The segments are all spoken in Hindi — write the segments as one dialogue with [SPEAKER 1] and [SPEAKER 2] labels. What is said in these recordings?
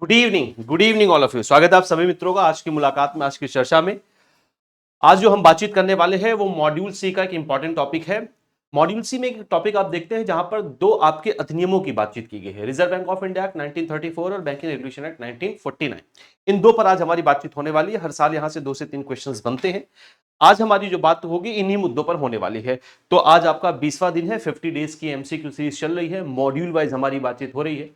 [SPEAKER 1] Good evening all of you. स्वागत है आप सभी मित्रों का आज की मुलाकात में, आज की चर्चा में। आज जो हम बातचीत करने वाले हैं वो मॉड्यूल सी का एक इंपॉर्टेंट टॉपिक है। मॉड्यूल सी में एक टॉपिक आप देखते हैं जहां पर दो आपके अधिनियमों की बातचीत की गई है, reserve bank of India act 1934 और बैंकिंग रेगुलेशन एक्ट 1949। इन दो पर आज हमारी बातचीत होने वाली है। हर साल यहां से 2 से 3 क्वेश्चंस बनते हैं। आज हमारी जो बात होगी इन्हीं मुद्दों पर होने वाली है। तो आज आपका 20वां दिन है, 50 डेज की एमसीक्यू सीरीज चल रही है। मॉड्यूल वाइज हमारी बातचीत हो रही है।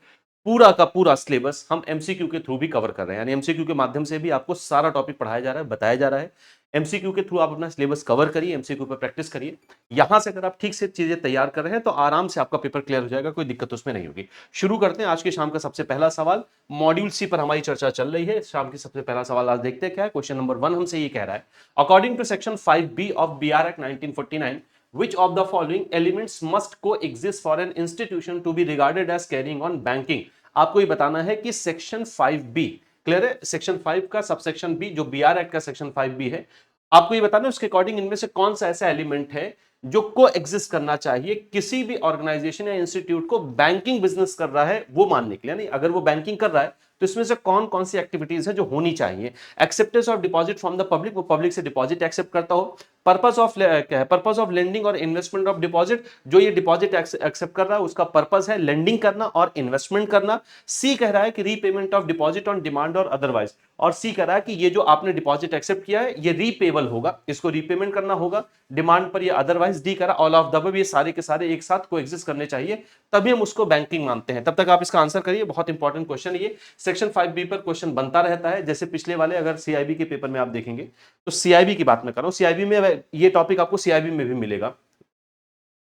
[SPEAKER 1] पूरा का पूरा सिलेबस हम एमसीक्यू के थ्रू भी कवर कर रहे हैं, यानी एमसीक्यू के माध्यम से भी आपको सारा टॉपिक पढ़ाया जा रहा है, बताया जा रहा है। एमसीक्यू के थ्रू आप अपना सिलेबस कवर करिए, एमसीक्यू पर प्रैक्टिस करिए। यहां से अगर आप ठीक से चीजें तैयार कर रहे हैं तो आराम से आपका पेपर क्लियर हो जाएगा, कोई दिक्कत उसमें नहीं होगी। शुरू करते हैं आज की शाम का सबसे पहला सवाल। मॉड्यूल सी पर हमारी चर्चा चल रही है। शाम की सबसे पहला सवाल आज देखते हैं क्या है। क्वेश्चन नंबर 1 हमसे ये कह रहा है, according to section 5B of BR act 1949, which of the following elements must coexist for an institution to be regarded as carrying on banking? आपको ये बताना है कि सेक्शन 5B क्लियर है। सेक्शन 5 का सबसेक्शन बी जो बीआर एक्ट का सेक्शन 5B है, आपको ये बताना है उसके अकॉर्डिंग इनमें से कौन सा ऐसा एलिमेंट है जो को एग्जिस्ट करना चाहिए किसी भी ऑर्गेनाइजेशन या इंस्टीट्यूट को बैंकिंग बिजनेस कर रहा है वो मानने के लिए। नहीं, अगर वो बैंकिंग कर रहा है तो इसमें से कौन कौन सी एक्टिविटीज है जो होनी चाहिए। Acceptance of deposit from the public, वो पब्लिक से डिपॉजिट एक्सेप्ट करता हो। पर्पस ऑफ क्या है, पर्पस ऑफ लेंडिंग और इन्वेस्टमेंट ऑफ डिपॉजिट, जो ये डिपॉजिट एक्सेप्ट कर रहा है उसका पर्पस है लेंडिंग करना और इन्वेस्टमेंट करना। सी कह रहा है कि repayment of deposit on demand और अदरवाइज, और सी कह रहा है कि ये जो आपने डिपॉजिट एक्सेप्ट किया है ये रीपेबल होगा, इसको रीपेमेंट करना होगा डिमांड पर या अदरवाइज। डी कह रहा ऑल ऑफ द अबव, ये सारे के सारे एक साथ को एग्जिस्ट करने चाहिए, तभी हम उसको बैंकिंग मानते हैं। तब तक आप इसका आंसर करिए, बहुत इंपॉर्टेंट क्वेश्चन ये। सेक्शन 5B पर क्वेश्चन बनता रहता है, जैसे पिछले वाले अगर सीआईबी के पेपर में आप देखेंगे तो सीआईबी की बात मैं कर रहा हूं, सीआईबी में ये टॉपिक आपको सीआईबी में भी मिलेगा,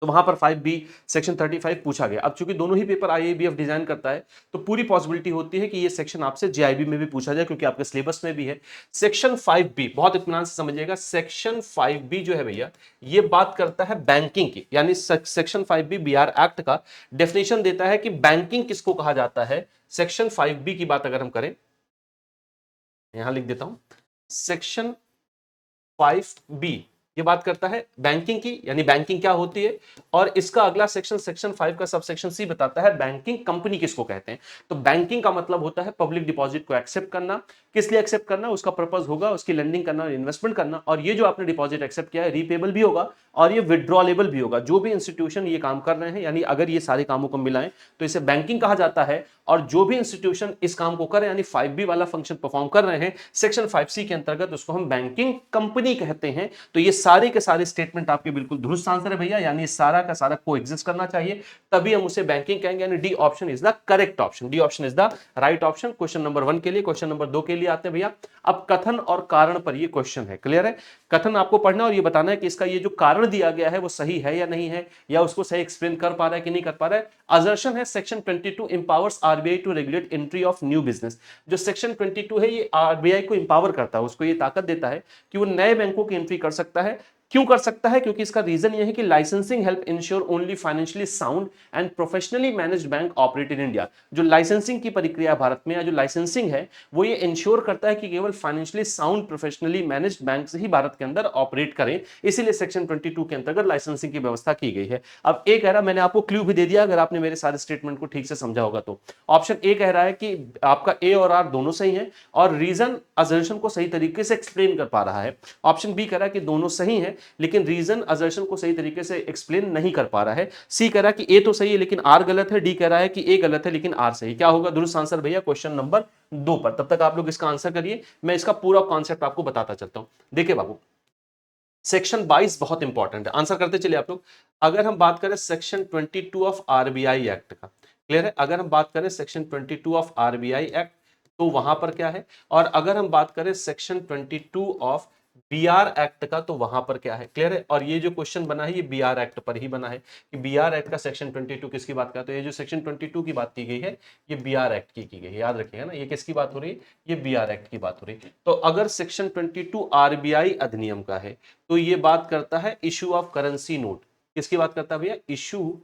[SPEAKER 1] तो वहां पर 5B सेक्शन 35 पूछा गया। अब चूंकि दोनों ही पेपर आईएबीएफ डिजाइन करता है तो पूरी पॉसिबिलिटी होती है कि ये सेक्शन आपसे जेआईबी में भी पूछा जाए, क्योंकि आपके सिलेबस में भी है। सेक्शन 5B बहुत इत्मीनान से समझिएगा, सेक्शन 5B जो है भैया ये बात करता है बैंकिंग की, यानी सेक्शन 5B बीआर एक्ट का डेफिनेशन देता है कि बैंकिंग किसको कहा जाता है। सेक्शन 5B की बात अगर हम करें, यहां लिख देता हूं, सेक्शन 5B ये बात करता है बैंकिंग की, यानी बैंकिंग क्या होती है। और इसका अगला सेक्शन, सेक्शन 5 का सबसेक्शन सी बताता है बैंकिंग कंपनी किसको कहते हैं। तो बैंकिंग का मतलब होता है पब्लिक डिपॉजिट को एक्सेप्ट करना। किस लिए एक्सेप्ट करना, उसका पर्पस होगा उसकी लेंडिंग करना और इन्वेस्टमेंट करना। और ये जो आपने डिपॉजिट एक्सेप्ट किया है रीपेबल भी होगा और ये विड्रॉलेबल भी होगा। जो भी इंस्टीट्यूशन ये काम कर रहे हैं, यानी अगर ये सारे कामों को मिलाएं तो इसे बैंकिंग कहा जाता है। और जो भी इंस्टीट्यूशन इस काम को करें, यानी 5B वाला फंक्शन परफॉर्म कर रहे हैं सेक्शन 5C के अंतर्गत, उसको हम बैंकिंग कंपनी कहते हैं। तो ये सारे के सारे स्टेटमेंट आपके बिल्कुल दुरुस्त आंसर है भैया, यानी सारा का सारा को एग्जिस्ट करना चाहिए, तभी हम उसे बैंकिंग कहेंगे। यानी D option is the correct option, D option is the right option. Question number 1 के लिए, क्वेश्चन नंबर 2 के लिए आते हैं भैया। अब कथन और कारण पर ये क्वेश्चन है, क्लियर है। कथन आपको पढ़ना और ये बताना है कि इसका ये जो कारण दिया गया है वो सही है या नहीं है, या उसको सही एक्सप्लेन कर पा रहा है कि नहीं कर पा रहा है। असर्शन है section 22 empowers RBI to regulate entry of new business. जो सेक्शन 22 है ये आरबीआई को एम्पावर करता है, उसको ये ताकत देता है कि वो नए बैंकों की एंट्री कर सकता है। क्यों कर सकता है, क्योंकि इसका रीजन ये है कि licensing help ensure only financially sound and professionally managed bank operate in India. जो लाइसेंसिंग की प्रक्रिया भारत में, या जो लाइसेंसिंग है वो ये इंश्योर करता है कि केवल financially sound professionally managed bank ही भारत के अंदर ऑपरेट करें, इसीलिए सेक्शन 22 के अंतर्गत लाइसेंसिंग की व्यवस्था की गई है। अब ए कह रहा, मैंने आपको क्लू भी दे दिया अगर आपने मेरे सारे स्टेटमेंट को ठीक से समझा होगा तो। ऑप्शन ए कह रहा है कि आपका ए और आर दोनों सही है और रीजन असर्शन को सही तरीके से एक्सप्लेन कर पा रहा है। ऑप्शन बी कह रहा है कि दोनों सही है लेकिन रीजन असर्शन को सही तरीके से एक्सप्लेन नहीं कर पा रहा है। सी कह रहा है कि ए तो सही है लेकिन आर गलत है। डी कह रहा है कि ए गलत है लेकिन आर सही। क्या होगा दुरुस्त आंसर भैया क्वेश्चन नंबर 2 पर। तब तक आप लोग इसका आंसर करिए, मैं इसका पूरा कॉन्सेप्ट आपको बताता चलता हूं। देखिए बाबू, सेक्शन 22 बहुत इंपॉर्टेंट है, आंसर करते चलिए आप लोग। अगर हम बात करें सेक्शन 22 ऑफ आरबीआई एक्ट का, क्लियर है, अगर हम बात करें सेक्शन 22 ऑफ आरबीआई एक्ट तो वहां पर क्या है, और अगर हम बात करें सेक्शन 22 ऑफ बीआर एक्ट का तो वहां पर क्या है, क्लियर है। और ये जो क्वेश्चन बना है ये बीआर एक्ट पर ही बना है कि बीआर एक्ट का सेक्शन 22 किसकी बात करता है। तो ये जो सेक्शन 22 की बात की गई है ये बीआर एक्ट की गई है, याद रखिएगा ना, ये किसकी बात हो रही है, ये बीआर एक्ट की बात हो रही है। तो अगर सेक्शन 22 आरबीआई अधिनियम का है तो ये बात करता है इशू ऑफ करेंसी नोट। किसकी बात करता है भैया, इशू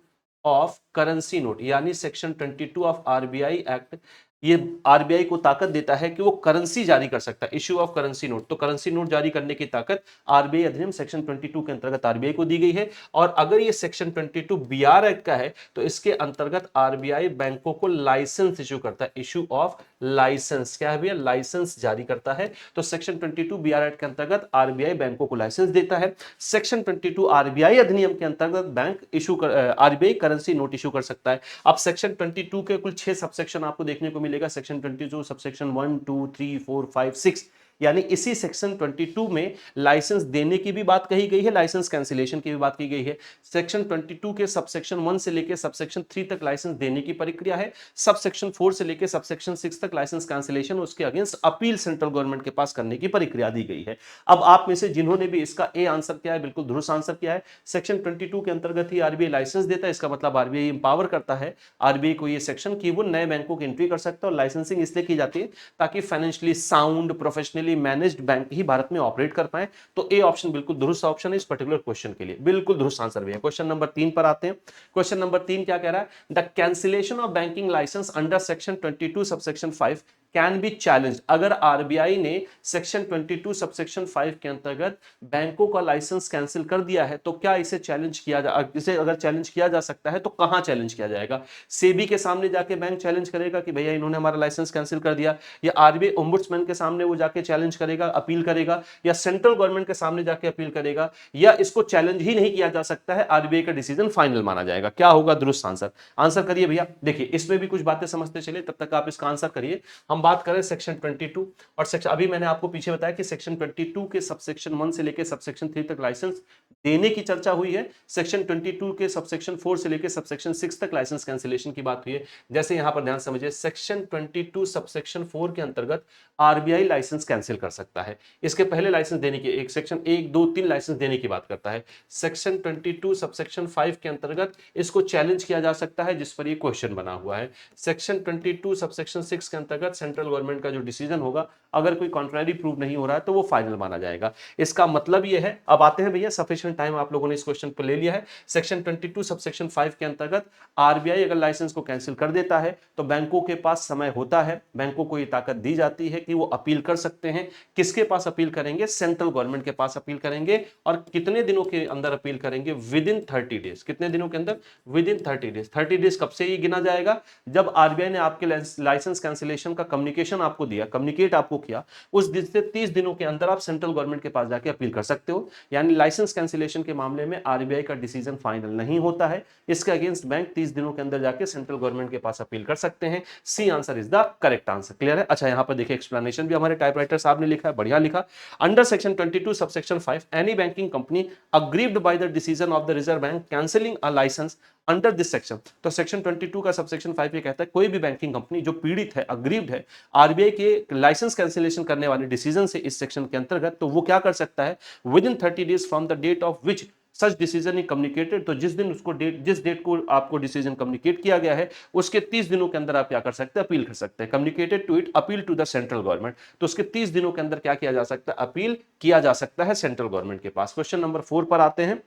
[SPEAKER 1] ऑफ करेंसी नोट, यानी सेक्शन 22 ऑफ आरबीआई एक्ट ये आरबीआई को ताकत देता है कि वो करेंसी जारी कर सकता है, इश्यू ऑफ करेंसी नोट। तो करेंसी नोट जारी करने की ताकत आरबीआई अधिनियम सेक्शन 22 के अंतर्गत आरबीआई को दी गई है। और अगर ये सेक्शन 22 बीआर एक्ट का है तो इसके अंतर्गत आरबीआई बैंकों को लाइसेंस इश्यू करता है, इश्यू ऑफ लाइसेंस। क्या है भैया? लाइसेंस जारी करता है। तो सेक्शन 22 बीआर एक्ट के अंतर्गत आरबीआई बैंकों को लाइसेंस देता है। सेक्शन 22 आरबीआई अधिनियम के अंतर्गत बैंक इशू कर आरबीआई करेंसी नोट इशू कर सकता है। अब सेक्शन 22 के कुल 6 सबसेक्शन आपको देखने को मिलेगा। सेक्शन 22 सबसेक्शन 1 2 3 4 5 6, यानी इसी सेक्शन 22 में लाइसेंस देने की भी बात कही गई है, लाइसेंस कैंसिलेशन की भी बात की गई है। सेक्शन 22 के सबसेक्शन 1 से लेकर सबसेक्शन 3 तक लाइसेंस देने की प्रक्रिया है। सबसेक्शन 4 से लेकर सबसेक्शन 6 तक लाइसेंस कैंसिलेशन, उसके अगेंस्ट अपील सेंट्रल गवर्नमेंट के पास करने की प्रक्रिया दी गई है। अब आप में से जिन्होंने भी इसका ए आंसर किया है, बिल्कुल दुरुस्त आंसर किया है। सेक्शन 22 के अंतर्गत ही आरबीआई लाइसेंस देता है, इसका मतलब आरबीआई इंपावर करता है आरबीआई को ये सेक्शन कि वो नए बैंकों की एंट्री कर सकता है। और लाइसेंसिंग इसलिए की जाती है ताकि financially sound, professionally managed bank ही भारत में ऑपरेट कर पाए। तो ए ऑप्शन बिल्कुल दुरुस्त ऑप्शन है इस पर्टिकुलर क्वेश्चन के लिए, बिल्कुल दुरुस्त आंसर भी है। क्वेश्चन नंबर 3 पर आते हैं। क्वेश्चन नंबर 3 क्या कह रहा है? The cancellation of banking licence under section 22 subsection 5 can be challenge. अगर आरबीआई ने सेक्शन 22 सबसेक्शन 5 के अंतर्गत बैंकों का लाइसेंस कैंसिल कर दिया है तो क्या इसे चैलेंज किया इसे अगर चैलेंज किया जा सकता है तो कहां चैलेंज किया जाएगा? सेबी के सामने जाके बैंक चैलेंज करेगा कि भैया इन्होंने हमारा लाइसेंस कैंसिल कर दिया, या आरबीआई ओम्बुड्समैन के सामने वो जाके चैलेंज करेगा, अपील करेगा, या सेंट्रल गवर्नमेंट के सामने जाके अपील करेगा, या इसको चैलेंज ही नहीं किया जा सकता है, आरबीआई का डिसीजन फाइनल माना जाएगा? क्या होगा दुरुस्त आंसर? आंसर करिए भैया। देखिए इसमें भी कुछ बातें समझते चले, तब तक आप इसका आंसर करिए। हम बात करें सेक्शन 22 और सेक्शन, अभी मैंने आपको पीछे बताया कि सेक्शन 22 के सबसेक्शन 1 से लेकर सबसेक्शन 3 तक लाइसेंस देने की चर्चा हुई है। सेक्शन 22 के सबसेक्शन 4 से लेकर सबसेक्शन 6 तक लाइसेंस कैंसिलेशन की बात हुई है। जैसे यहां पर ध्यान समझिए, सेक्शन 22 सबसेक्शन 4 के अंतर्गत आरबीआई लाइसेंस कैंसिल कर सकता है। इसके पहले लाइसेंस देने की एक सेक्शन 1 2 3 लाइसेंस देने की बात करता है। सेक्शन 22 सबसेक्शन 5 के अंतर्गत इसको चैलेंज किया जा सकता है, जिस पर ये क्वेश्चन बना हुआ है। सेक्शन 22 सबसेक्शन 6 के अंतर्गत सेंट्रल गवर्नमेंट का जो डिसीजन होगा, अगर कोई कॉन्ट्रैरी प्रूव नहीं हो रहा है तो वो फाइनल माना जाएगा। इसका मतलब ये है। अब आते हैं भैया, सफिशिएंट टाइम आप लोगों ने इस क्वेश्चन पर ले लिया है। सेक्शन 22 सबसेक्शन 5 के अंतर्गत आरबीआई अगर लाइसेंस को कैंसिल कर देता है तो बैंकों के पास समय होता है, बैंकों को ये ताकत दी जाती है कि वो अपील कर सकते हैं। किसके पास अपील करेंगे? सेंट्रल गवर्नमेंट के पास अपील करेंगे। और कितने दिनों के अंदर अपील करेंगे? With in 30 days. कितने दिनों के अंदर? With in 30 days. 30 डेज कब से ही गिना जाएगा? जब आरबीआई ने आपके लाइसेंस कैंसिलेशन का कम्युनिकेशन आपको दिया, कम्युनिकेट आपको किया, उस दिन से 30 दिनों के अंदर आप सेंट्रल गवर्नमेंट के पास जाके अपील कर सकते हो। यानी लाइसेंस कैंसिलेशन के मामले में आरबीआई का डिसीजन फाइनल नहीं होता है, इसके अगेंस्ट बैंक 30 दिनों के अंदर जाके सेंट्रल गवर्नमेंट के पास अपील कर सकते हैं। C answer is the correct answer. Clear है? अच्छा, यहां पर देखिए एक्सप्लेनेशन भी हमारे टाइपराइटर साहब ने लिखा है, बढ़िया लिखा। Under section 22 subsection 5 any banking company aggrieved by the decision of the Reserve Bank cancelling a licence under this section. तो सेक्शन 22 का सबसेक्शन 5 ये कहता है कोई भी बैंकिंग कंपनी जो पीड़ित है, अग्रीव्ड है आरबीआई के लाइसेंस कैंसिलेशन करने वाले डिसीजन से इस सेक्शन के अंतर्गत, तो वो क्या कर सकता है? Within 30 days from the date of which such decision is communicated. तो जिस दिन उसको जिस डेट को आपको डिसीजन कम्युनिकेट किया गया है, उसके 30 दिनों के अंदर आप क्या कर सकते हैं? अपील कर सकते हैं। Communicated to it appeal to the central government. तो उसके 30 दिनों के अंदर क्या किया जा सकता है? अपील किया जा सकता है सेंट्रल गवर्नमेंट के पास। क्वेश्चन नंबर 4 पर आते हैं।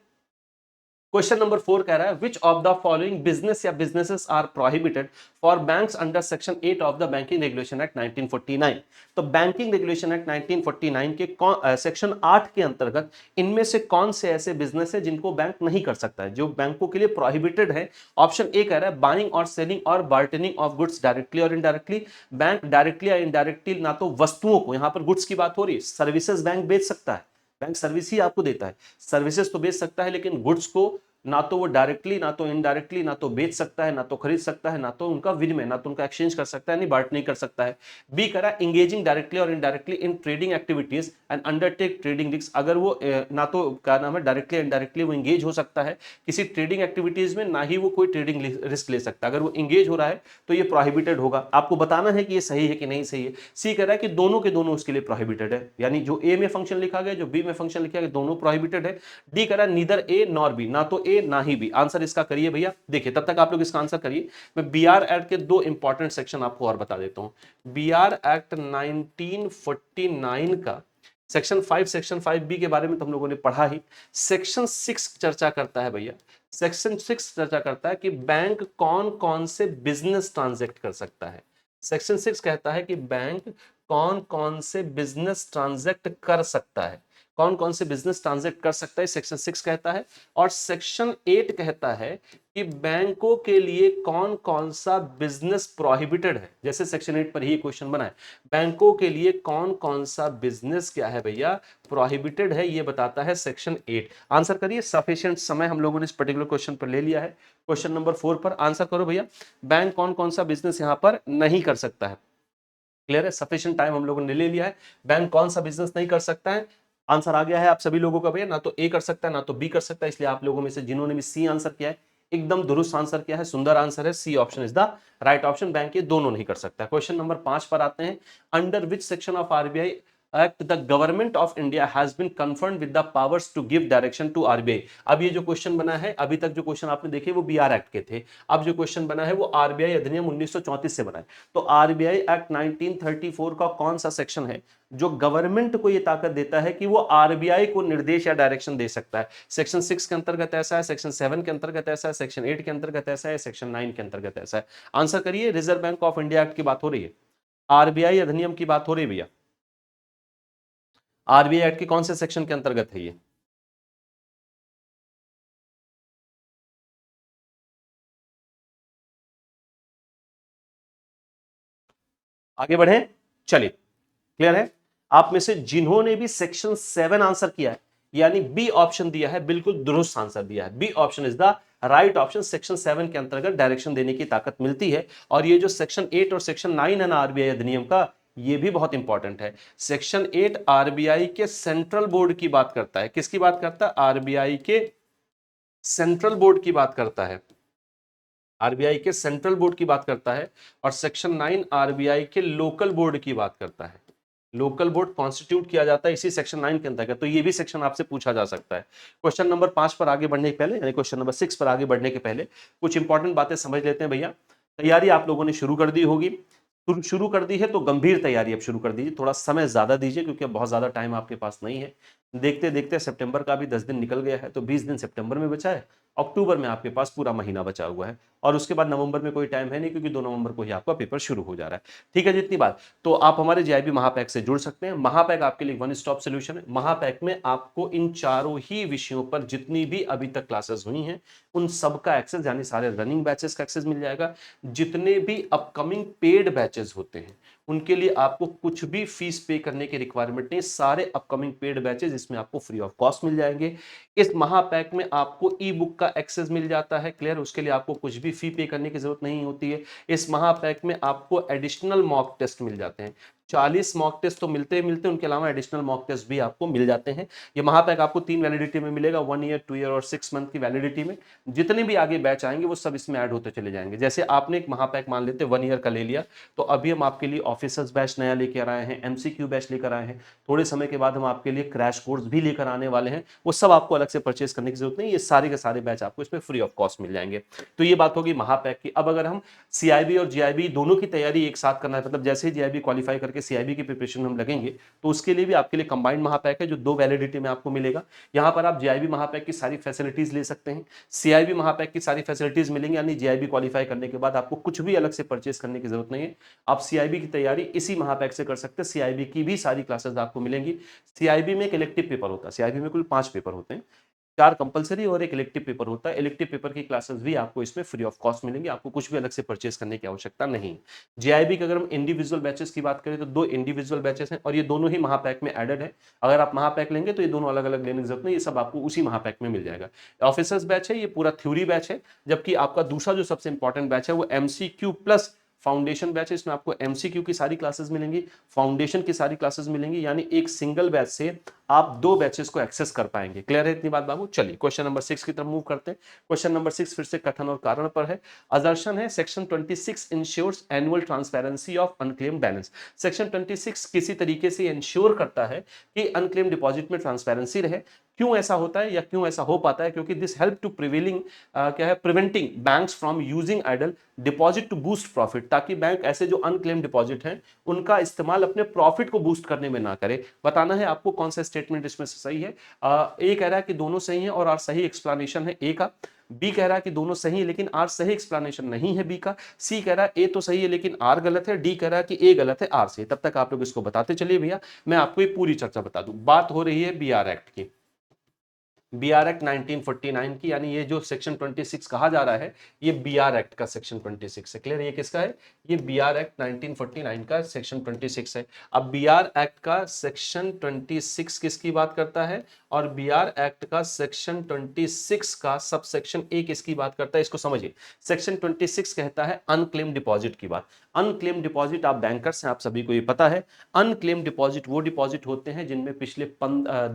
[SPEAKER 1] क्वेश्चन नंबर 4 कह रहा है which of the following business या businesses are prohibited for banks under section 8 of the banking regulation act 1949। तो बैंकिंग रेगुलेशन एक्ट 1949 के सेक्शन 8 के अंतर्गत इनमें से कौन से ऐसे बिजनेस है जिनको बैंक नहीं कर सकता है, जो बैंकों के लिए प्रोहिबिटेड है? ऑप्शन ए कह रहा है बाइंग और सेलिंग और बार्टेनिंग ऑफ गुड्स डायरेक्टली और इनडायरेक्टली। बैंक डायरेक्टली या इनडायरेक्टली ना तो वस्तुओं को, यहां पर गुड्स की बात हो रही है, सर्विसेज बैंक बेच सकता है, बैंक सर्विस ही आपको देता है, सर्विसेज तो बेच सकता है, लेकिन गुड्स को ना तो वो डायरेक्टली ना तो इनडायरेक्टली ना तो बेच सकता है, ना तो खरीद सकता है, ना तो उनका विनिमय, ना तो उनका एक्सचेंज कर सकता है, नहीं बार्ट नहीं कर सकता है। बी करा इंगेजिंग डायरेक्टली और indirectly in trading activities and undertake trading risk. अगर वो ना तो क्या नाम है डायरेक्टली इनडायरेक्टली वो इंगेज हो सकता है किसी ट्रेडिंग एक्टिविटीज में, ना ही वो कोई ट्रेडिंग रिस्क ले सकता है। अगर वो इंगेज हो रहा है तो ये प्रोहिबिटेड होगा। आपको बताना है कि ये सही है कि नहीं सही है। सी कह रहा है कि दोनों के दोनों उसके लिए प्रोहिबिटेड है, यानी जो ए में फंक्शन लिखा गया, जो बी में फंक्शन लिखा गया, दोनों प्रोहिबिटेड है। डी कह रहा है नीदर ए नॉर बी, ना तो ए ना ही बी। आंसर इसका करिए भैया। देखिए तब तक आप लोग इसका आंसर करिए। मैं बीआर एक्ट के दो इंपॉर्टेंट सेक्शन आपको और बता देता हूं। बीआर एक्ट 1949 का सेक्शन 5 सेक्शन 5 बी के बारे में तो हम लोगों ने पढ़ा ही। सेक्शन 6 चर्चा करता है भैया, सेक्शन 6 चर्चा करता है कि बैंक कौन कौन से बिजनेस ट्रांजैक्ट कर सकता है। सेक्शन 6 कहता है कि बैंक कौन कौन से बिजनेस ट्रांजैक्ट कर सकता है, कौन कौन से बिजनेस ट्रांजैक्ट कर सकता है, सेक्शन 6 कहता है। और सेक्शन 8 कहता है कि बैंकों के लिए कौन कौन सा बिजनेस प्रोहिबिटेड है। जैसे सेक्शन 8 पर ही क्वेश्चन बना है, बैंकों के लिए कौन कौन सा बिजनेस क्या है भैया, प्रोहिबिटेड है, ये बताता है सेक्शन 8। आंसर करिए, सफिशिएंट समय हम लोगों ने इस पर्टिकुलर क्वेश्चन पर ले लिया है। क्वेश्चन नंबर 4 पर आंसर करो भैया, बैंक कौन कौन सा बिजनेस यहां पर नहीं कर सकता है। क्लियर है, सफिशिएंट टाइम हम लोगों ने ले लिया है। बैंक कौन सा बिजनेस नहीं कर सकता है, आंसर आ गया है आप सभी लोगों का भैया, ना तो ए कर सकता है ना तो बी कर सकता है। इसलिए आप लोगों में से जिन्होंने भी सी आंसर किया है, एकदम दुरुस्त आंसर किया है, सुंदर आंसर है, C option is the right option. Bank ये दोनों नहीं कर सकता। क्वेश्चन नंबर 5 पर आते हैं, under which section of RBI act the government of India has been confirmed with the powers to give direction to RBI. अब ये जो क्वेश्चन बना है, अभी तक जो क्वेश्चन आपने देखे वो बीआर एक्ट के थे, अब जो क्वेश्चन बना है वो आरबीआई अधिनियम 1934 से बना है। तो आरबीआई एक्ट 1934 का कौन सा सेक्शन है जो गवर्नमेंट को ये ताकत देता है कि वो आरबीआई को निर्देश या डायरेक्शन दे सकता है? सेक्शन 6 के अंतर्गत ऐसा है, सेक्शन 7 के अंतर्गत ऐसा है, सेक्शन 8 के अंतर्गत ऐसा है, सेक्शन 9 के अंतर्गत ऐसा है। आंसर करिए, reserve bank of India act की बात हो रही है, आरबीआई अधिनियम की बात हो रही है भैया। आरबीआई एक्ट के कौन से सेक्शन के अंतर्गत है ये? आगे बढ़े, चलिए। क्लियर है, आप में से जिन्होंने भी सेक्शन 7 आंसर किया है, यानी बी ऑप्शन दिया है, बिल्कुल दुरुस्त आंसर दिया है। B option is the right option. Section 7 के अंतर्गत डायरेक्शन देने की ताकत मिलती है। और ये जो सेक्शन 8 और सेक्शन 9 है ना आरबीआई अधिनियम का, ये भी बहुत इंपॉर्टेंट है। सेक्शन 8 आरबीआई के सेंट्रल बोर्ड की बात करता है। किसकी बात करता है? आरबीआई के सेंट्रल बोर्ड की बात करता है, आरबीआई के सेंट्रल बोर्ड की बात करता है। और सेक्शन 9 आरबीआई के लोकल बोर्ड की बात करता है। लोकल बोर्ड कॉन्स्टिट्यूट किया जाता है इसी सेक्शन 9 के अंतर्गत। तो ये भी सेक्शन आपसे पूछा जा सकता है। क्वेश्चन नंबर 5 पर आगे बढ़ने के पहले, यानी क्वेश्चन नंबर 6 पर आगे बढ़ने के पहले कुछ इंपॉर्टेंट बातें समझ लेते हैं भैया। तैयारी आप लोगों ने शुरू कर दी होगी, शुरू कर दी है तो गंभीर तैयारी अब शुरू कर दीजिए। थोड़ा समय ज्यादा दीजिए क्योंकि अब बहुत ज्यादा टाइम आपके पास नहीं है। देखते देखते सितंबर का भी 10 दिन निकल गया है, तो 20 दिन सितंबर में बचा है, अक्टूबर में आपके पास पूरा महीना बचा हुआ है, और उसके बाद नवंबर में कोई टाइम है नहीं क्योंकि 2 नवंबर को ही आपका पेपर शुरू हो जा रहा है। ठीक है, जितनी बात, तो आप हमारे जीआईबी महापैक से जुड़ सकते हैं। महापैक आपके लिए वन स्टॉप सोल्यूशन है। महापैक में आपको इन चारों ही विषयों पर जितनी भी अभी तक क्लासेस हुई हैं उन सब का एक्सेस, यानी सारे रनिंग बैचेस का एक्सेस मिल जाएगा। जितने भी अपकमिंग पेड बैचेस होते हैं उनके लिए आपको कुछ भी फीस पे करने की रिक्वायरमेंट नहीं। सारे अपकमिंग पेड बैचेस इसमें आपको फ्री ऑफ कॉस्ट मिल जाएंगे। इस महापैक में आपको ई बुक का एक्सेस मिल जाता है। क्लियर, उसके लिए आपको कुछ भी फी पे करने की जरूरत नहीं होती है। इस महापैक में आपको एडिशनल मॉक टेस्ट मिल जाते हैं। 40 मॉक टेस्ट तो मिलते ही मिलते हैं, उनके अलावा एडिशनल मॉक टेस्ट भी आपको मिल जाते हैं। ये महापैक आपको 3 वैलिडिटी में मिलेगा, 1 ईयर, 2 ईयर और 6 मंथ की वैलिडिटी में। जितने भी आगे बैच आएंगे वो सब इसमें ऐड होते चले जाएंगे। जैसे आपने एक महापैक मान लेते 1 ईयर का ले लिया, तो अभी हम आपके लिए ऑफिसर्स बैच नया लेकर आए हैं, एमसीक्यू बैच लेकर आए हैं। थोड़े समय के बाद हम आपके लिए क्रैश कोर्स भी लेकर आने वाले हैं। वो सब आपको अलग से परचेस करने की जरूरत नहीं, ये सारे के सारे बैच आपको इसमें फ्री ऑफ कॉस्ट मिल जाएंगे। तो ये बात होगी महापैक की। अब अगर हम सीआईबी और जीआईबी दोनों की तैयारी एक साथ करना है, मतलब जैसे ही जीआईबी क्वालिफाई करके सीआईबी की प्रिपरेशन में हम लगेंगे, तो उसके लिए भी आपके लिए कंबाइंड महापैक है जो 2 वैलिडिटी में आपको मिलेगा। यहाँ पर आप जीआईबी महापैक की सारी फैसिलिटीज ले सकते हैं, सीआईबी महापैक की सारी फैसिलिटीज मिलेंगी, यानी जीआईबी क्वालिफाई करने के बाद आपको कुछ भी अलग से परचेस करने की जरूरत नहीं है। आप सीआईबी की तैयारी इसी महापैक से कर सकते हैं। सीआईबी की भी सारी क्लासेस आपको मिलेंगी। सीआईबी में एक इलेक्टिव पेपर होता है, सीआईबी में कुल 5 पेपर होते हैं, 4 कंपलसरी और एक इलेक्टिव पेपर होता है। इलेक्टिव पेपर की क्लासेस भी आपको इसमें फ्री ऑफ कॉस्ट मिलेंगी, आपको कुछ भी अलग से परचेस करने की आवश्यकता नहीं। जीआईबी की अगर हम इंडिविजुअल बैचेस की बात करें तो 2 इंडिविजुअल बैचेस हैं और ये दोनों ही महापैक में एडेड है। अगर आप महापैक लेंगे तो ये दोनों अलग अलग लेने की जरूरत नहीं, ये सब आपको उसी महापैक में मिल जाएगा। ऑफिसर्स बैच है, ये पूरा थ्योरी बैच है, जबकि आपका दूसरा जो सबसे इंपॉर्टेंट बैच है वो एमसीक्यू प्लस फाउंडेशन बैच है। इसमें आपको एमसीक्यू की सारी क्लासेस मिलेंगी, फाउंडेशन की सारी क्लासेस मिलेंगी, यानी एक सिंगल बैच से आप 2 बैचेस को एक्सेस कर पाएंगे। क्लियर है इतनी बात बाबू? चलिए क्वेश्चन नंबर 6 की तरफ मूव करते हैं। क्वेश्चन नंबर 6 फिर से कथन और कारण पर है। असर्शन है section 26 ensures annual transparency of unclaimed balance. Section 26 किसी तरीके से इंश्योर करता है कि अनक्लेम्ड डिपॉजिट में ट्रांसपेरेंसी रहे। क्यों ऐसा होता है या क्यों ऐसा हो पाता है? क्योंकि दिस हेल्प टू प्रिवेलिंग क्या है, preventing banks from using idle deposit to boost profit, ताकि बैंक ऐसे जो अनक्लेम्ड डिपॉजिट हैं उनका इस्तेमाल अपने प्रॉफिट को बूस्ट करने में ना करे। बताना है आपको कौन सा स्टेटमेंट इसमें से सही है। ए कह रहा है कि दोनों सही हैं और सही एक्सप्लेनेशन है ए का। बी कह रहा है कि दोनों सही है लेकिन आर सही एक्सप्लेनेशन नहीं है बी का, सी कह रहा है ए तो सही है लेकिन आर गलत है, डी कह रहा है कि ए गलत है आर सही। तब तक आप लोग इसको बताते चलिए भैया, मैं आपको ये पूरी चर्चा बता दूं। बात हो रही है बीआर एक्ट की, बीआर एक्ट 1949 की, यानी ये जो सेक्शन 26 कहा जा रहा है ये बीआर एक्ट का सेक्शन 26 है। क्लियर? ये किसका है? ये बीआर एक्ट 1949 का सेक्शन 26 है। अब बीआर एक्ट का सेक्शन 26 किसकी बात करता है और बीआर एक्ट का सेक्शन 26 का सब सेक्शन ए किसकी बात करता है, इसको समझिए। सेक्शन 26 कहता है अनक्लेम डिपॉजिट की बात। अनक्लेम डिपॉजिट, आप बैंकर्स हैं, आप सभी को ये पता है। अनक्लेम डिपॉजिट वो डिपॉजिट होते हैं जिनमें पिछले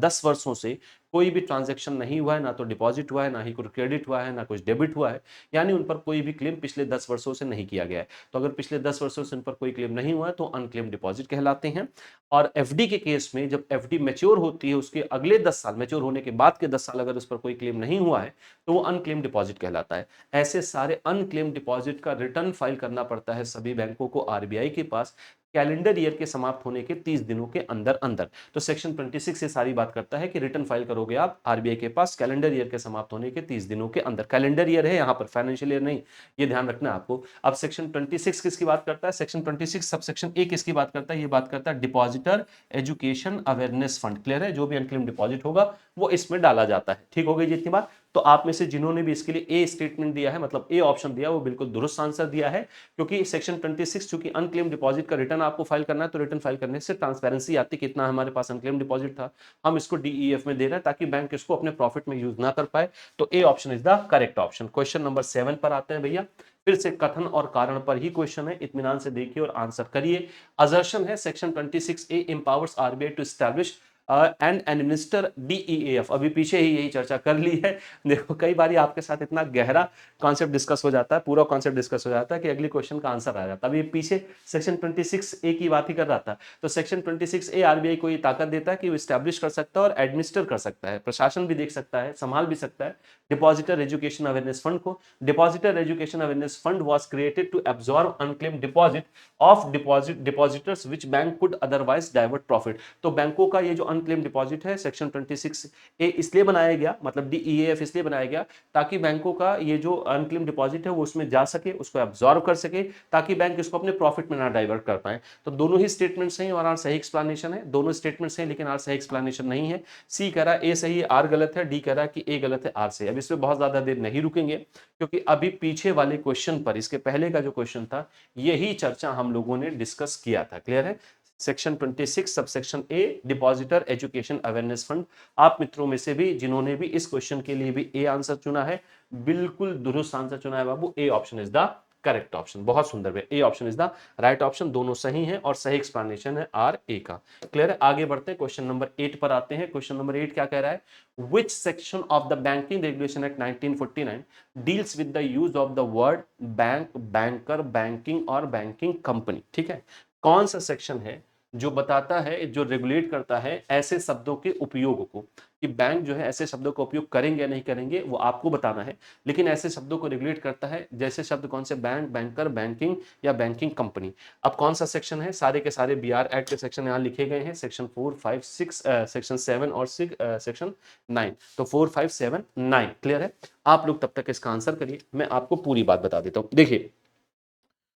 [SPEAKER 1] 10 वर्षों से कोई भी ट्रांजैक्शन नहीं हुआ है, ना तो डिपॉजिट हुआ है, ना ही कुछ क्रेडिट हुआ है, ना कुछ डेबिट हुआ है, यानी उन पर कोई भी क्लेम पिछले 10 वर्षों से नहीं किया गया है। तो अगर पिछले 10 वर्षों से उन पर कोई क्लेम नहीं हुआ है तो अनक्लेम डिपॉजिट कहलाते हैं। और एफडी के केस में जब एफडी मैच्योर होती है उसके अगले 10 साल, मैच्योर होने के बाद के 10 साल अगर उस पर कोई क्लेम नहीं हुआ है तो वो अनक्लेम डिपॉजिट कहलाता है। ऐसे सारे अनक्लेम डिपॉजिट का रिटर्न फाइल करना पड़ता है सभी बैंकों को आरबीआई के पास कैलेंडर ईयर के समाप्त होने के 30 दिनों के अंदर अंदर। तो सेक्शन 26 से सारी बात करता है कि रिटर्न फाइल करोगे आप आरबीआई के पास कैलेंडर ईयर के समाप्त होने के 30 दिनों के अंदर। कैलेंडर ईयर है यहाँ पर, फाइनेंशियल ईयर नहीं, ये ध्यान रखना है आपको। अब सेक्शन 26 किसकी बात करता है? सेक्शन 26 सब सेक्शन ए किसकी बात करता है? ये बात करता है depositor education awareness fund. Clear है? जो भी अनक्लेम डिपॉजिट होगा वो इसमें डाला जाता है। ठीक हो गई जितनी बात। तो आप में से जिन्होंने भी इसके लिए ए स्टेटमेंट दिया है, मतलब ए ऑप्शन दिया, वो बिल्कुल दुरुस्त आंसर दिया है, क्योंकि सेक्शन 26 चूंकि अनक्लेम डिपॉजिट का रिटर्न आपको फाइल करना है तो रिटर्न फाइल करने से ट्रांसपेरेंसी आती कितना हमारे पास अनक्लेम डिपॉजिट था, हम इसको डीईएफ में दे रहे हैं ताकि बैंक इसको अपने प्रॉफिट में यूज ना कर पाए। तो ए option is the correct option. Question number 7 पर आते हैं भैया। फिर से कथन और कारण पर ही क्वेश्चन है, इत्मीनान से देखिए और आंसर करिए। असर्शन है section 26 A empowers RBI to establish and administer DEF. अभी पीछे ही यही चर्चा कर ली है। देखो कई बार आपके साथ इतना गहरा कॉन्सेप्ट डिस्कस हो जाता है, पूरा कॉन्सेप्ट डिस्कस हो जाता है कि अगले क्वेश्चन का आंसर आ जाता है। अभी पीछे सेक्शन 26 ए की बात ही कर रहा था। तो सेक्शन 26 ए आरबीआई को ये ताकत देता है कि वो स्टैब्लिश कर सकता है और एडमिनिस्टर कर सकता है, प्रशासन भी देख सकता है, संभाल भी सकता है डिपॉजिटर एजुकेशन अवेयरनेस फंड को। Depositor education awareness fund was created to absorb unclaimed deposit of depositors which bank could otherwise divert profit. तो बैंकों का ये जो अनक्लेम डिपॉजिट है सेक्शन 26 ए इसलिए बनाया गया, मतलब डीईएफ इसलिए बनाया गया ताकि बैंकों का ये जो अनक्लेम डिपॉजिट है वो उसमें जा सके, उसको एब्जॉर्ब कर सके, ताकि बैंक इसको अपने प्रॉफिट में ना डाइवर्ट कर पाए। तो दोनों ही स्टेटमेंट्स हैं और आर सही एक्सप्लेनेशन है। दोनों स्टेटमेंट्स हैं लेकिन आर सही एक्सप्लेनेशन नहीं है। सी कह रहा है ए सही है आर गलत है, डी कह रहा है कि ए गलत है आर सही। अब इसमें बहुत ज्यादा देर नहीं रुकेंगे क्योंकि अभी पीछे वाले क्वेश्चन पर, इसके पहले का जो क्वेश्चन था यही चर्चा हम लोगों ने डिस्कस किया था। क्लियर है? सेक्शन 26 सबसेक्शन ए डिपॉजिटर एजुकेशन अवेयरनेस फंड। आप मित्रों में से भी जिन्होंने भी इस क्वेश्चन के लिए भी ए आंसर चुना है, बिल्कुल दुरुस्त आंसर चुना है बाबू। A option is the correct option. बहुत सुंदर है, A option is the right option. दोनों सही हैं और सही एक्सप्लेनेशन है आर ए का। क्लियर है? आगे बढ़ते हैं, क्वेश्चन नंबर 8 पर आते हैं। क्वेश्चन नंबर 8 क्या कह रहा है? Which section of the Banking Regulation Act 1949 deals with the use of the word bank, banker, banking और banking company? ठीक है, कौन सा सेक्शन है जो बताता है, जो रेगुलेट करता है ऐसे शब्दों के उपयोग को, कि बैंक जो है ऐसे शब्दों का उपयोग करेंगे या नहीं करेंगे वो आपको बताना है, लेकिन ऐसे शब्दों को रेगुलेट करता है जैसे शब्द कौन से? बैंक, बैंकर, बैंकिंग या बैंकिंग कंपनी। अब कौन सा सेक्शन है? सारे के सारे बीआर एक्ट के सेक्शन यहाँ लिखे गए हैं, सेक्शन 4, 5, 6, सेक्शन 7 और 6, सेक्शन 9। तो 4, 5, 7, 9 क्लियर है? आप लोग तब तक इसका आंसर करिए, मैं आपको पूरी बात बता देता हूं। देखिए,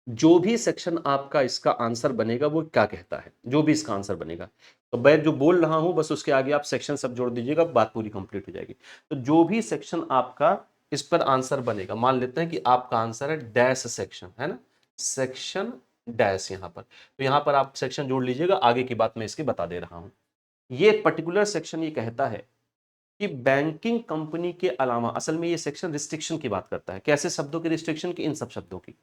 [SPEAKER 1] जो भी सेक्शन आपका इसका आंसर बनेगा वो क्या कहता है, जो भी इसका आंसर बनेगा, तो मैं जो बोल रहा हूं बस उसके आगे आप सेक्शन सब जोड़ दीजिएगा, बात पूरी कंप्लीट हो जाएगी। तो जो भी सेक्शन आपका इस पर आंसर बनेगा, मान लेते हैं कि आपका आंसर है डैश सेक्शन, है ना, सेक्शन डैश यहाँ पर, तो यहाँ पर आप सेक्शन जोड़ लीजिएगा, आगे की बात मैं इसकी बता दे रहा हूं। ये पर्टिकुलर सेक्शन ये कहता है कि बैंकिंग कंपनी के अलावा, असल में ये सेक्शन रिस्ट्रिक्शन की बात करता है। कैसे शब्दों की रिस्ट्रिक्शन की? इन सब शब्दों की।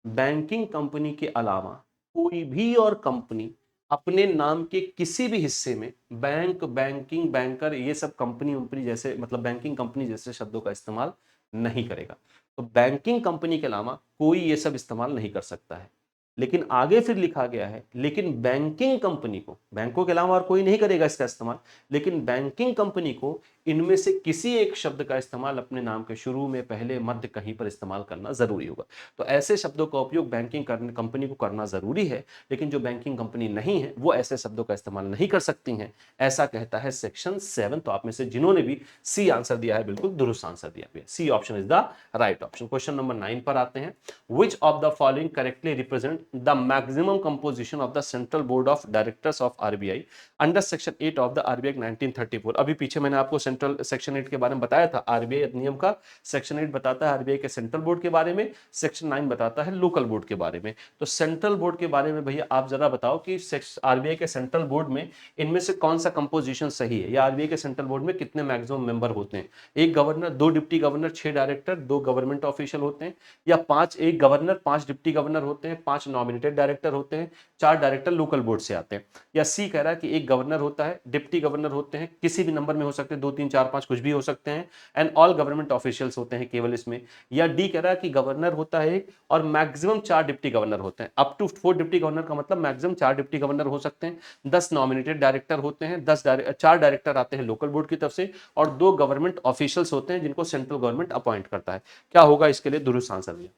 [SPEAKER 1] बैंकिंग कंपनी के अलावा कोई भी और कंपनी अपने नाम के किसी भी हिस्से में बैंक, बैंकिंग, बैंकर, ये सब कंपनी उम्पनी जैसे, मतलब बैंकिंग कंपनी जैसे शब्दों का इस्तेमाल नहीं करेगा। तो बैंकिंग कंपनी के अलावा कोई ये सब इस्तेमाल नहीं कर सकता है। लेकिन आगे फिर लिखा गया है लेकिन बैंकिंग कंपनी को, बैंकों के अलावा और कोई नहीं करेगा इसका इस्तेमाल, लेकिन बैंकिंग कंपनी को इनमें से किसी एक शब्द का इस्तेमाल अपने नाम के शुरू में, पहले, मध्य कहीं पर इस्तेमाल करना जरूरी होगा। तो ऐसे शब्दों का उपयोग बैंकिंग कंपनी को करना जरूरी है, लेकिन जो बैंकिंग कंपनी नहीं है वो ऐसे शब्दों का इस्तेमाल नहीं कर सकती हैं, ऐसा कहता है सेक्शन 7। तो आप में से जिन्होंने भी सी आंसर दिया है बिल्कुल दुरुस्त आंसर दिया है, C option is the right option. Question number 9 पर आते हैं। Which of the following correctly represent the maximum composition of the Central Board of Directors of RBI under Section 8 of the RBI 1934? अभी पीछे मैंने आपको सेंट्रल सेक्शन 8 के बारे में बताया था, आरबीआई अधिनियम का सेक्शन 8 बताता है आरबीआई के सेंट्रल बोर्ड के बारे में, सेक्शन 9 बताता है लोकल बोर्ड के बारे में। तो सेंट्रल बोर्ड के बारे में भैया आप जरा बताओ कि आरबीआई के सेंट्रल बोर्ड में इनमें से कौन सा कंपोजिशन सही है, या आरबीआई के सेंट्रल बोर्ड में कितने मैक्सिमम मेंबर होते हैं? एक governor, 2 deputy governor, 6 director, 2 government official होते हैं, या 5 एक गवर्नर, 5 डिप्टी गवर्नर होते हैं, 5 नॉमिनेटेड डायरेक्टर होते हैं, 4 डायरेक्टर लोकल बोर्ड से आते हैं? या सी कह रहा है कि एक गवर्नर होता है, डिप्टी गवर्नर होते हैं, किसी भी नंबर में हो सकते हैं, 2 3 4 5 कुछ भी हो सकते हैं, एंड ऑल गवर्नमेंट ऑफिशियल्स होते हैं केवल इसमें? या डी कह रहा है कि गवर्नर होता है एक और मैक्सिमम 4 डिप्टी गवर्नर होते हैं, अप टू 4 डिप्टी गवर्नर का मतलब मैक्सिमम 4 डिप्टी गवर्नर हो सकते हैं, 10 नॉमिनेटेड डायरेक्टर होते हैं, 4 डायरेक्टर आते हैं लोकल बोर्ड की तरफ से, और 2 गवर्नमेंट ऑफिशियल्स होते हैं जिनको सेंट्रल गवर्नमेंट अपॉइंट करता है। क्या होगा इसके लिए दुरुस्त आंसर? दिया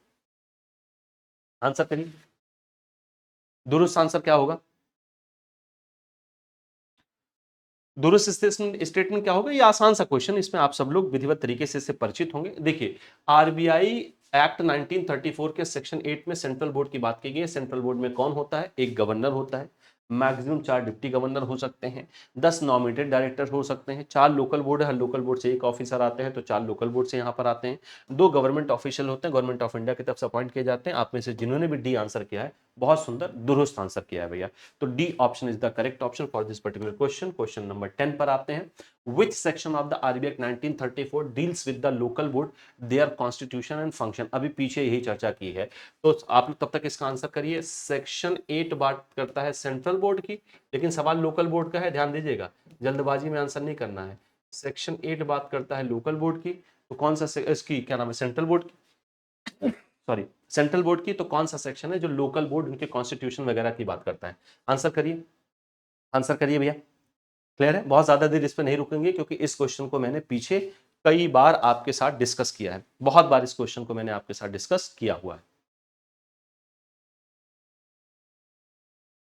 [SPEAKER 1] आंसर करिए, दुरुस्त आंसर क्या होगा? दुरुस्त स्टेटमेंट क्या होगा? ये आसान सा क्वेश्चन, इसमें आप सब लोग विधिवत तरीके से इससे परिचित होंगे। देखिए, आरबीआई एक्ट 1934 के सेक्शन 8 में सेंट्रल बोर्ड की बात की गई है। सेंट्रल बोर्ड में कौन होता है? एक गवर्नर होता है, मैक्सिमम 4 डिप्टी गवर्नर हो सकते हैं, 10 नॉमिनेटेड डायरेक्टर हो सकते हैं, 4 लोकल बोर्ड है, हर लोकल बोर्ड से एक ऑफिसर आते हैं, तो 4 लोकल बोर्ड से यहाँ पर आते हैं, 2 गवर्नमेंट ऑफिशियल होते हैं, गवर्नमेंट ऑफ इंडिया की तरफ से अपॉइंट किए जाते हैं। आप में से जिन्होंने भी डी आंसर किया है बहुत सुंदर, दुरुस्त आंसर किया है भैया। तो D option is the correct option for this particular question. Question number 10 पर आते हैं। Which section of the RBI Act 1934 deals with the local board, their constitution and function? अभी पीछे यही चर्चा की है, तो आप लोग तब तक इसका आंसर करिए। सेक्शन 8 बात करता है सेंट्रल बोर्ड की, लेकिन सवाल लोकल बोर्ड का है, ध्यान दीजिएगा, जल्दबाजी में आंसर नहीं करना है। सेक्शन 8 बात करता है लोकल बोर्ड की, तो कौन सा इसकी क्या नाम है, सेंट्रल बोर्ड की, सॉरी सेंट्रल बोर्ड की, तो कौन सा सेक्शन है जो लोकल बोर्ड उनके कॉन्स्टिट्यूशन वगैरह की बात करता है? आंसर करिए, आंसर करिए भैया। क्लियर है? बहुत ज्यादा देर इस पर नहीं रुकेंगे क्योंकि इस क्वेश्चन को मैंने पीछे कई बार आपके साथ डिस्कस किया है, बहुत बार इस क्वेश्चन को मैंने आपके साथ डिस्कस किया हुआ है।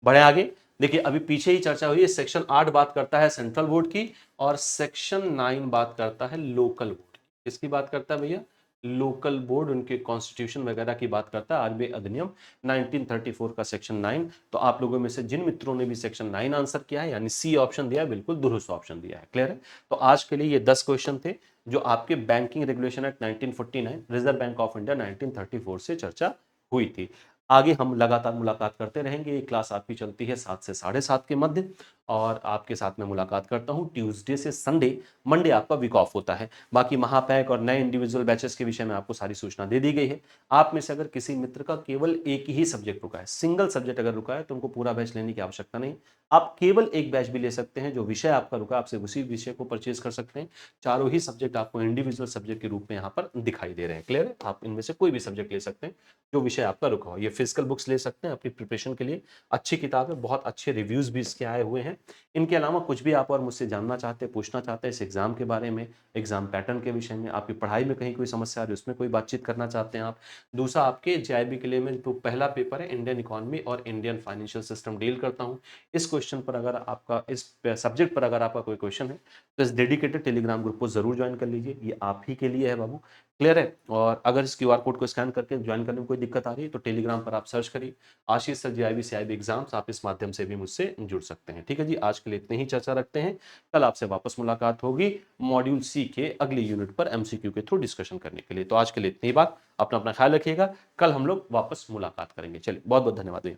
[SPEAKER 1] बढ़े आगे। देखिए, अभी पीछे ही चर्चा हुई है, सेक्शन 8 बात करता है सेंट्रल बोर्ड की, और सेक्शन 9 बात करता है लोकल बोर्ड की। किसकी बात करता है भैया? लोकल बोर्ड, उनके कॉन्स्टिट्यूशन वगैरह की बात करता है आरबीआई अधिनियम 1934 का सेक्शन 9। तो आप लोगों में से जिन मित्रों ने भी सेक्शन 9 आंसर किया है, यानी सी ऑप्शन दिया है, बिल्कुल दुरुस्त ऑप्शन दिया है। क्लियर है? तो आज के लिए ये 10 क्वेश्चन थे जो आपके banking regulation act 1949, reserve bank of India 1934 से चर्चा हुई थी। आगे हम लगातार मुलाकात करते रहेंगे। ये क्लास आपकी चलती है 7 से 7:30 के मध्य, और आपके साथ में मुलाकात करता हूँ ट्यूसडे से संडे। मंडे आपका वीक ऑफ होता है। बाकी महापैक और नए इंडिविजुअल बैचेस के विषय में आपको सारी सूचना दे दी गई है। आप में से अगर किसी मित्र का केवल एक ही सब्जेक्ट रुका है, सिंगल सब्जेक्ट अगर रुका है, तो उनको पूरा बैच लेने की आवश्यकता नहीं, आप केवल एक बैच भी ले सकते हैं। जो विषय आपका रुका, आपसे उसी विषय को परचेज कर सकते हैं। चारों ही सब्जेक्ट आपको इंडिविजुअल सब्जेक्ट के रूप में यहाँ पर दिखाई दे रहे हैं। क्लियर है? आप इनमें से कोई भी सब्जेक्ट ले सकते हैं जो विषय आपका रुका हो। ये फिजिकल बुक्स ले सकते हैं अपनी प्रिपरेशन के लिए, अच्छी किताब है, बहुत अच्छे रिव्यूज भी इसके आए हुए हैं। इनके अलावा कुछ भी आप और मुझसे जानना चाहते हैं, पूछना चाहते हैं इस एग्जाम के बारे में, एग्जाम पैटर्न के विषय में, आपकी पढ़ाई में कहीं कोई समस्या आ रही है, उसमें कोई बातचीत करना चाहते हैं आप, दूसरा आपके जेआईबी के लिए में जो पहला पेपर है इंडियन इकोनॉमी और इंडियन फाइनेंशियल सिस्टम डील करता हूँ, इस क्वेश्चन पर अगर आपका, इस सब्जेक्ट पर अगर आपका कोई क्वेश्चन है, तो इस डेडिकेटेड टेलीग्राम ग्रुप को जरूर ज्वाइन कर लीजिए। ये आप ही के लिए है बाबू। क्लियर है? और अगर इस क्यूआर कोड को स्कैन करके ज्वाइन करने में कोई दिक्कत आ रही है, तो टेलीग्राम पर आप सर्च करिए आशीष सर जेआईबी सीआईबी एग्जाम्स, आप इस माध्यम से भी मुझसे जुड़ सकते हैं। ठीक है जी, आज के लिए इतनी ही चर्चा रखते हैं। कल आपसे वापस मुलाकात होगी मॉड्यूल सी के अगले यूनिट पर एमसीक्यू के थ्रू डिस्कशन करने के लिए। तो आज के लिए इतनी ही बात। अपना अपना ख्याल रखिएगा। कल हम लोग वापस मुलाकात करेंगे। चलिए, बहुत बहुत धन्यवाद भैया।